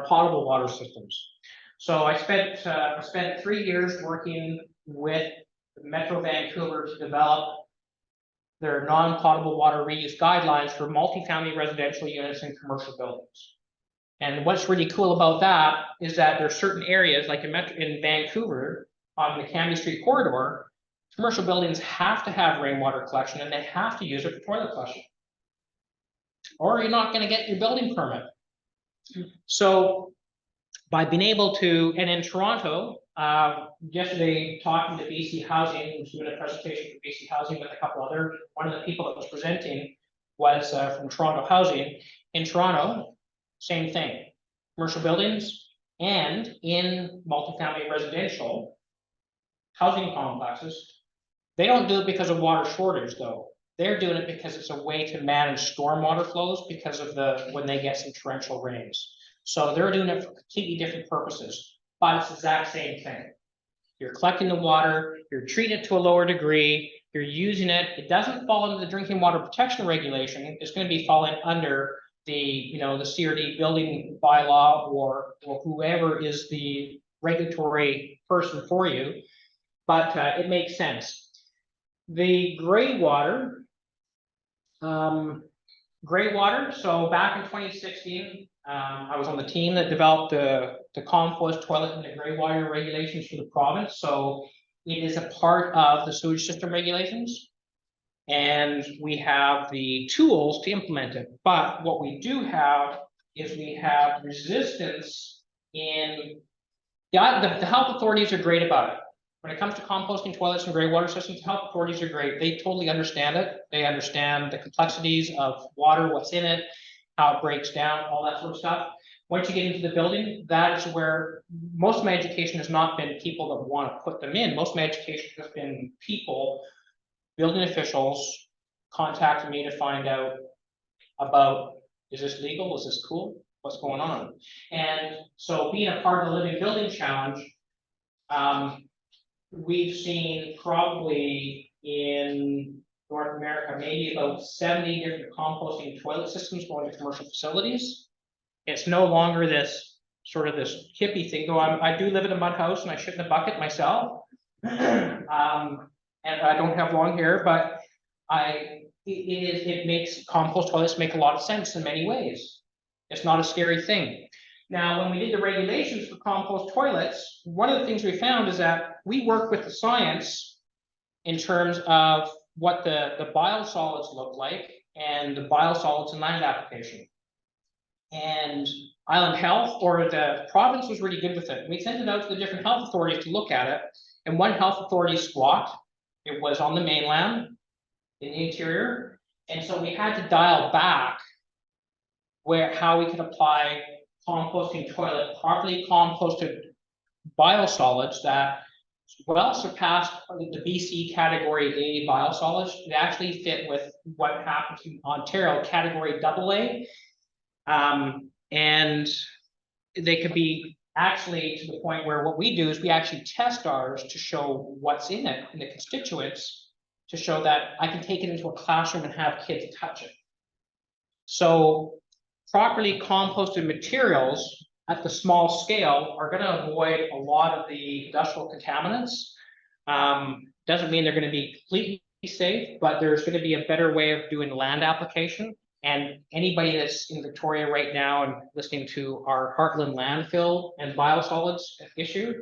potable water systems. So I spent 3 years working with Metro Vancouver to develop their non-potable water reuse guidelines for multifamily residential units and commercial buildings. And what's really cool about that is that there are certain areas, like in Vancouver, on the Cambie Street corridor, commercial buildings have to have rainwater collection and they have to use it for toilet flushing. Or you're not going to get your building permit. So by being able to, and in Toronto, yesterday talking to BC Housing, was doing a presentation for BC Housing with a couple other, one of the people that was presenting was from Toronto Housing. In Toronto, same thing, commercial buildings and in multifamily residential housing complexes. They don't do it because of water shortage though. They're doing it because it's a way to manage stormwater flows because of when they get some torrential rains. So they're doing it for completely different purposes, but it's the exact same thing. You're collecting the water, you're treating it to a lower degree, you're using it. It doesn't fall under the drinking water protection regulation. It's going to be falling under the CRD building bylaw or whoever is the regulatory person for you, but it makes sense. The gray water, so back in 2016, I was on the team that developed the compost toilet and the gray water regulations for the province. So it is a part of the sewage system regulations. And we have the tools to implement it. But what we do have is we have resistance in the health authorities are great about it. When it comes to composting toilets and gray water systems, health authorities are great. They totally understand it. They understand the complexities of water, what's in it, how it breaks down, all that sort of stuff. Once you get into the building, that is where most of my education has not been people that want to put them in. Most of my education has been people, building officials, contacting me to find out about, is this legal? Is this cool? What's going on? And so being a part of the Living Building Challenge, we've seen probably in North America, maybe about 70 different composting toilet systems going to commercial facilities. It's no longer this sort of this hippie thing. Though I do live in a mud house and I shit in a bucket myself. And I don't have long hair, but it makes compost toilets make a lot of sense in many ways. It's not a scary thing. Now, when we did the regulations for compost toilets, one of the things we found is that we work with the science in terms of what the biosolids look like and the biosolids in land application. And Island Health or the province was really good with it. We sent it out to the different health authorities to look at it. And one health authority squat, it was on the mainland in the interior. And so we had to dial back how we could apply composting toilet, properly composted biosolids that well surpassed the BC category A biosolids. They actually fit with what happens in Ontario category AA. And they could be actually to the point where what we do is we actually test ours to show what's in it and the constituents to show that I can take it into a classroom and have kids touch it. So properly composted materials at the small scale are going to avoid a lot of the industrial contaminants. Doesn't mean they're going to be completely safe, but there's going to be a better way of doing land application. And anybody that's in Victoria right now and listening to our Heartland landfill and biosolids issue,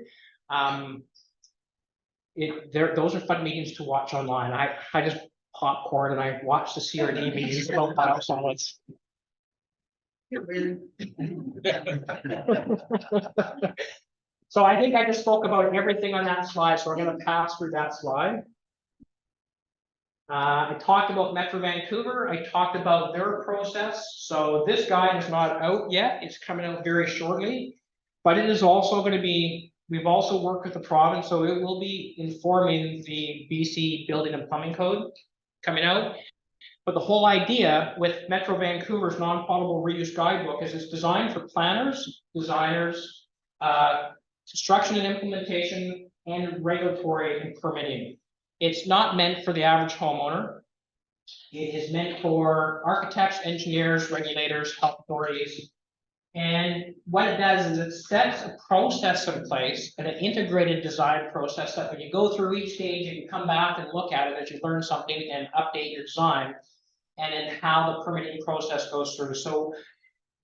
those are fun meetings to watch online. I just popcorn and I watch the CRD meetings about biosolids. So I think I just spoke about everything on that slide, so we're going to pass through that slide. I talked about Metro Vancouver. I talked about their process. So this guide is not out yet. It's coming out very shortly, but it is also going to be, we've also worked with the province, so it will be informing the BC Building and Plumbing Code coming out. But the whole idea with Metro Vancouver's non-potable reuse guidebook is it's designed for planners, designers, construction and implementation, and regulatory and permitting. It's not meant for the average homeowner. It is meant for architects, engineers, regulators, health authorities. And what it does is it sets a process in place, and an integrated design process that when you go through each stage, you can come back and look at it as you learn something and update your design, and then how the permitting process goes through. So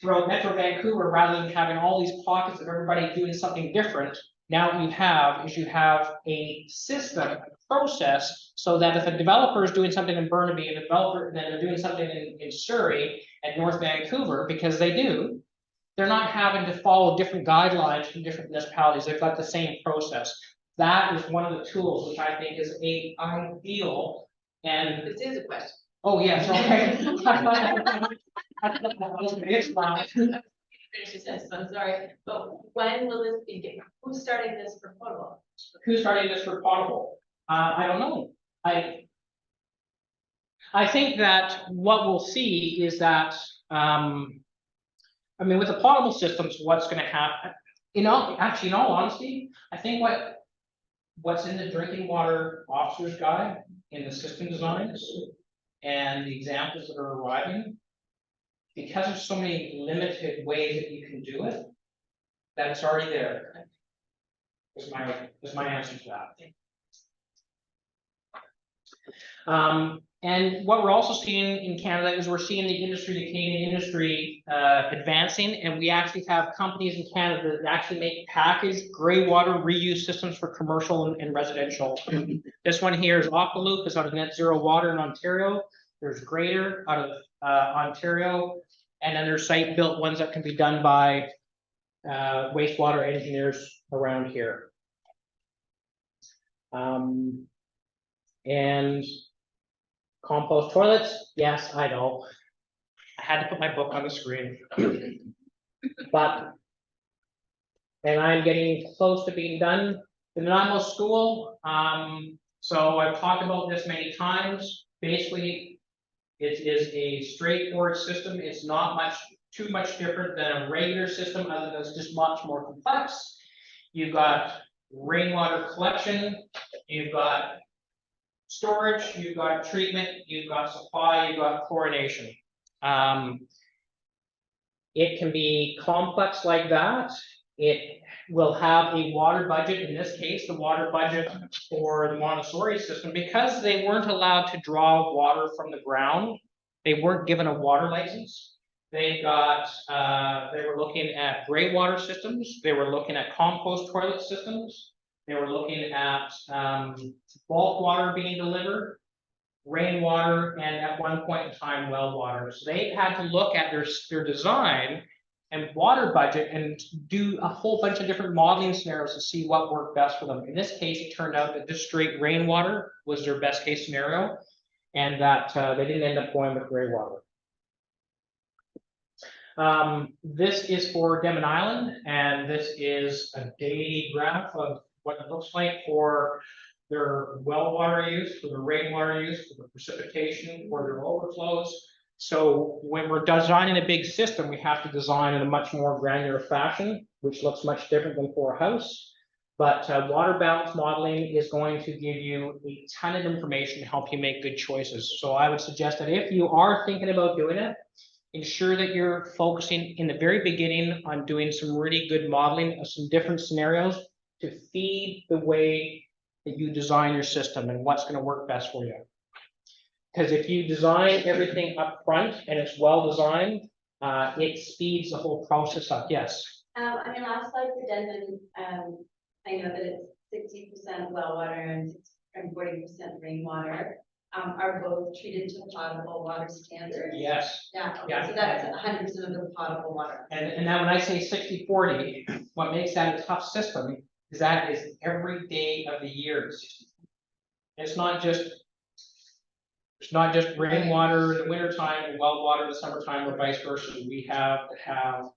throughout Metro Vancouver, rather than having all these pockets of everybody doing something different, now what you have a system, a process, so that if a developer is doing something in Burnaby and a developer and then they're doing something in Surrey and North Vancouver, because they do, they're not having to follow different guidelines from different municipalities. They've got the same process. That is one of the tools which I think is ideal. And This is a question. oh yes, okay. Finish your sentence, I'm sorry, but when will this begin? Who's starting this for potable? Who's starting this for potable? I don't know. I think that what we'll see is that, I mean, with the potable systems, what's going to happen? In all honesty, I think what's in the drinking water officer's guide in the system designs and the examples that are arriving, because there's so many limited ways that you can do it, that it's already there. Is my answer to that. And what we're also seeing in Canada is we're seeing the Canadian industry advancing, and we actually have companies in Canada that actually make packaged gray water reuse systems for commercial and residential. This one here is Aqualoop, is out of Net Zero Water in Ontario. There's Greater out of Ontario, and then there's site-built ones that can be done by wastewater engineers around here. And compost toilets, yes, I know. I had to put my book on the screen. And I'm getting close to being done in Nanaimo school. So I've talked about this many times. Basically, it is a straightforward system. It's not too much different than a regular system, other than it's just much more complex. You've got rainwater collection, you've got storage, you've got treatment, you've got supply, you've got chlorination. It can be complex like that. It will have a water budget. In this case, the water budget for the Montessori system, because they weren't allowed to draw water from the ground, they weren't given a water license. They were looking at gray water systems, they were looking at compost toilet systems, they were looking at, bulk water being delivered, rainwater, and at one point in time, well water. So they had to look at their design and water budget and do a whole bunch of different modeling scenarios to see what worked best for them. In this case, it turned out that just straight rainwater was their best case scenario, and that they didn't end up going with gray water. This is for Denman Island, and this is a day graph of what it looks like for their well water use, for the rainwater use, for the precipitation, for their overflows. So when we're designing a big system, we have to design in a much more granular fashion, which looks much different than for a house. But water balance modeling is going to give you a ton of information to help you make good choices. So I would suggest that if you are thinking about doing it, ensure that you're focusing in the very beginning on doing some really good modeling of some different scenarios to feed the way that you design your system and what's going to work best for you. Because if you design everything up front and it's well designed, it speeds the whole process up. Yes. On your last slide for Denman, I know that it's 60% well water and 40% rainwater. Are both treated to potable water standards? Yes. Yeah, okay, Yeah. so that's 100% of the potable water. And now when I say 60-40, what makes that a tough system is that is every day of the year. It's not just rainwater in the wintertime and well water in the summertime or vice versa. We have to have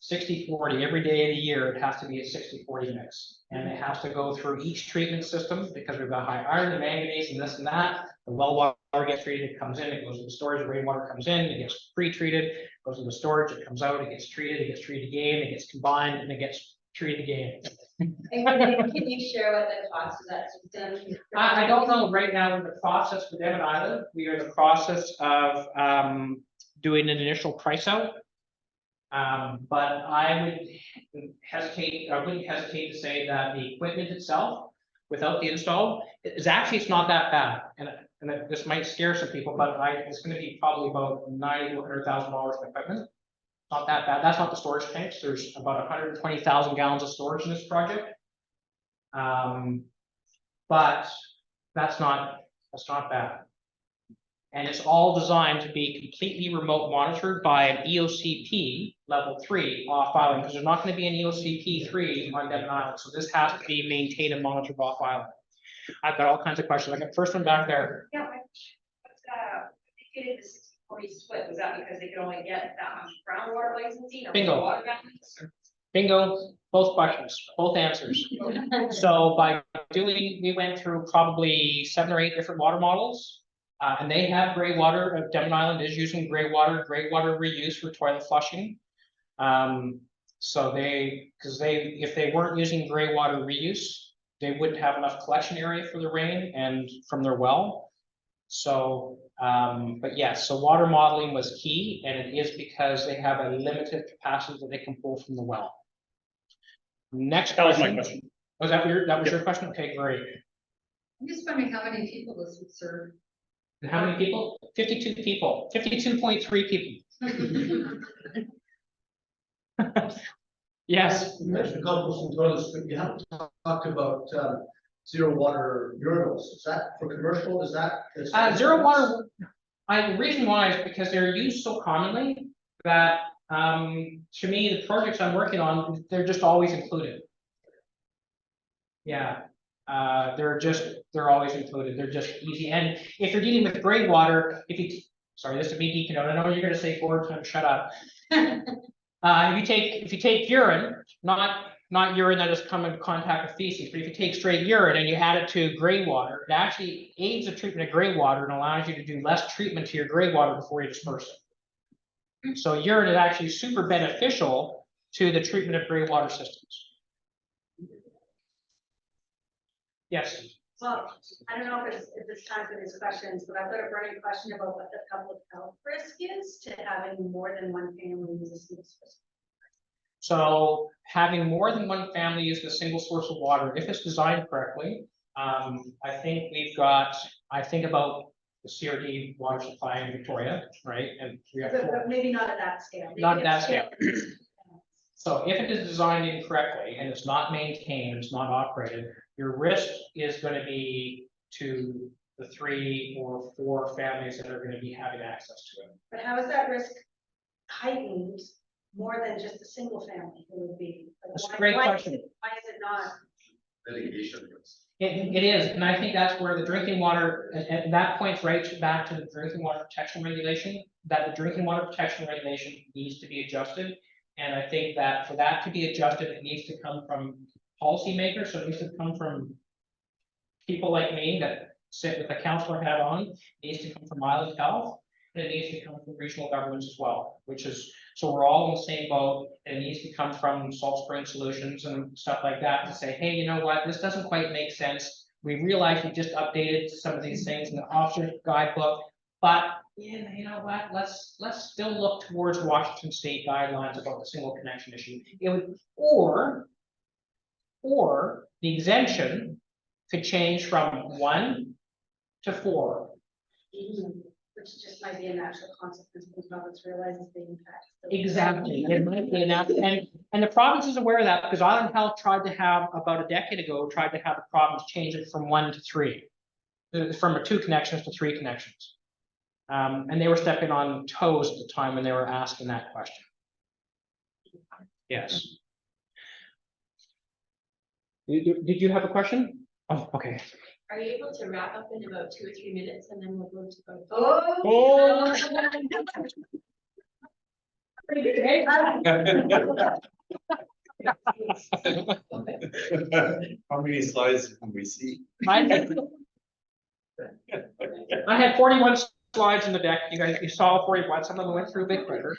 60-40 every day of the year. It has to be a 60-40 mix, and it has to go through each treatment system because we've got high iron and manganese and this and that. The well water gets treated, it comes in, it goes into storage. The rainwater comes in, it gets pre-treated, goes into storage, it comes out, it gets treated again, it gets combined, and it gets treated again. And can you share what the cost of that system? I don't know right now in the process for Denman Island. We are in the process of doing an initial price out. But I wouldn't hesitate to say that the equipment itself, without the install, is actually, it's not that bad. And this might scare some people, but it's going to be probably about $90,000 to $100,000 in equipment. Not that bad. That's not the storage tanks. There's about 120,000 gallons of storage in this project. But that's not bad. And it's all designed to be completely remote monitored by an EOCP level 3 off island, because there's not going to be an EOCP 3 on Denman Island. So this has to be maintained and monitored off island. I've got all kinds of questions. I got the first one back there. Yeah, they did the 60-40 split. Was that because they could only get that much groundwater licensing or Bingo. water balance? Bingo, both questions, both answers. So by we went through probably 7 or 8 different water models. And they have gray water. Denman Island is using gray water reuse for toilet flushing. So if they weren't using gray water reuse, they wouldn't have enough collection area for the rain and from their well. So, but yes, so water modeling was key, and it is because they have a limited capacity that they can pull from the well. Next question. That was my question. Was that your question? Okay, great. I'm just wondering how many people this would serve. And how many people? 52 people. 52.3 people. Yes. You mentioned composting toilets, but you haven't talked about zero water urinals. Is that for commercial? Is that? Zero water. The reason why is because they're used so commonly that to me, the projects I'm working on, they're just always included. Yeah. They're always included. They're just easy. And if you're dealing with gray water, sorry, this is me geeking out. I know you're going to say Gord, time, shut up. If you take urine, not urine that has come in contact with feces, but if you take straight urine and you add it to gray water, it actually aids the treatment of gray water and allows you to do less treatment to your gray water before you disperse it. So urine is actually super beneficial to the treatment of gray water systems. Yes. Well, I don't know if it's time for these questions, but I've got a burning question about what the public health risk is to having more than one family use a single source. So having more than one family use a single source of water, if it's designed correctly, I think we've got, about the CRD water supply in Victoria, right? And we have But maybe not at that scale. not at that scale. So if it is designed incorrectly and it's not maintained, it's not operated, your risk is going to be to the 3 or 4 families that are going to be having access to it. But how is that risk heightened more than just a single family who would be? Like, That's a why- great why is question. it- Why is it not? Litigation risk. It is, and I think that's where the drinking water, and that points right back to the drinking water protection regulation, that the drinking water protection regulation needs to be adjusted. And I think that for that to be adjusted, it needs to come from policymakers, so it needs to come from people like me that sit with a counselor hat on, it needs to come from Island Health, and it needs to come from regional governments as well, which is, so we're all in the same boat, and it needs to come from Salt Spring Solutions and stuff like that to say, hey, you know what, this doesn't quite make sense. We realize we just updated some of these things in the officer's guidebook, but yeah, you know what, let's still look towards Washington state guidelines about the single connection issue. It would, or the exemption could change from 1 to 4. Which just might be a natural consequence when the province realizes the impact. Exactly, it might be enough, and the province is aware of that, because Island Health tried to have, about a decade ago, tried to have the province change it from 1 to 3. From 2 connections to 3 connections. And they were stepping on toes at the time when they were asking that question. Yes. Did you have a question? Oh, okay. Are you able to wrap up in about 2 or 3 minutes and then we'll go to vote? Oh. How many slides can we see? I had 41 slides in the deck. You guys, you saw 41. Some of them went through a bit quicker.